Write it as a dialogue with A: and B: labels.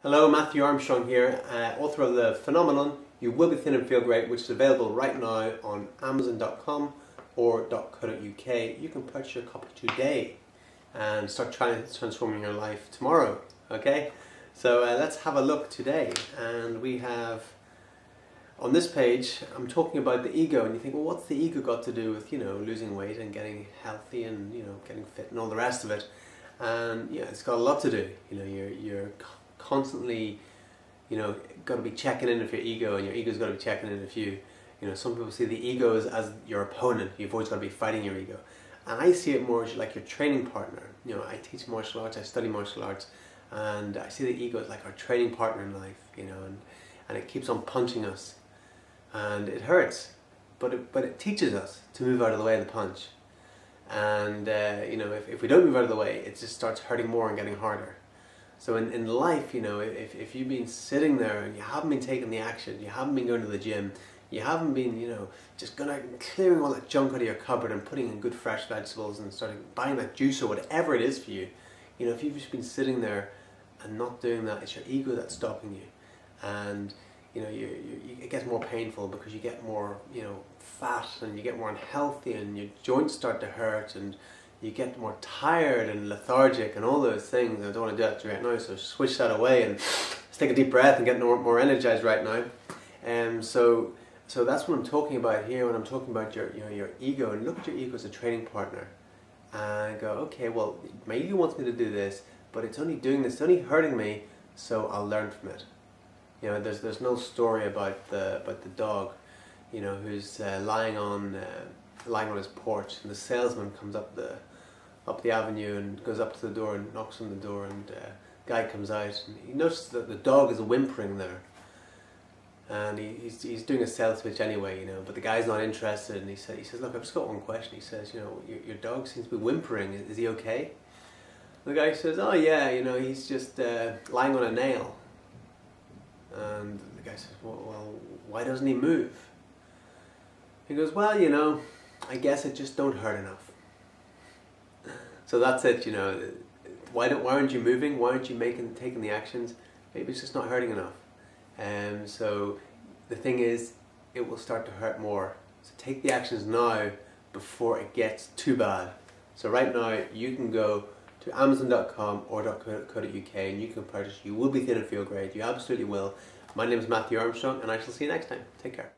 A: Hello, Matthew Armstrong here, author of The Phenomenon, You Will Be Thin and Feel Great, which is available right now on Amazon.com or .co.uk. You can purchase your copy today and start transforming your life tomorrow, okay? So let's have a look today. And we have, on this page, I'm talking about the ego, and you think, well, what's the ego got to do with, losing weight and getting healthy and, getting fit and all the rest of it? And, it's got a lot to do. You're constantly, got to be checking in with your ego, and your ego's got to be checking in with you. Some people see the ego as your opponent. You've always got to be fighting your ego. And I see it more as like your training partner. I teach martial arts, I study martial arts, and I see the ego as like our training partner in life, and it keeps on punching us. And it hurts, but it teaches us to move out of the way of the punch. And, if we don't move out of the way, it just starts hurting more and getting harder. So in life, if you've been sitting there and you haven't been taking the action, you haven't been going to the gym, you haven't been, just going out and clearing all that junk out of your cupboard and putting in good fresh vegetables and starting buying that juice or whatever it is for you, if you've just been sitting there and not doing that, it's your ego that's stopping you. And, it gets more painful because you get more, fat, and you get more unhealthy, and your joints start to hurt, and you get more tired and lethargic and all those things. I don't want to do that right now, so switch that away and just take a deep breath and get more energized right now. So that's what I'm talking about here when I'm talking about your ego. And look at your ego as a training partner and go, okay, well, my ego wants me to do this, but it's only doing this, it's only hurting me, so I'll learn from it. There's no story about the dog, who's lying on his porch, and the salesman comes up the avenue and goes up to the door and knocks on the door, and the guy comes out, and he notices that the dog is whimpering there, and he's doing a sales pitch anyway, but the guy's not interested, and he says, look, I've just got one question. He says, your dog seems to be whimpering. Is he okay? The guy says, oh yeah, he's just lying on a nail. And the guy says, well, why doesn't he move? He goes, well, I guess it just don't hurt enough. So that's it, why aren't you moving? Why aren't you taking the actions? Maybe it's just not hurting enough. So the thing is, it will start to hurt more. So take the actions now before it gets too bad. So right now, you can go to Amazon.com or .co.uk and you can purchase You Will Be Thin and Feel Great. You absolutely will. My name is Matthew Armstrong, and I shall see you next time. Take care.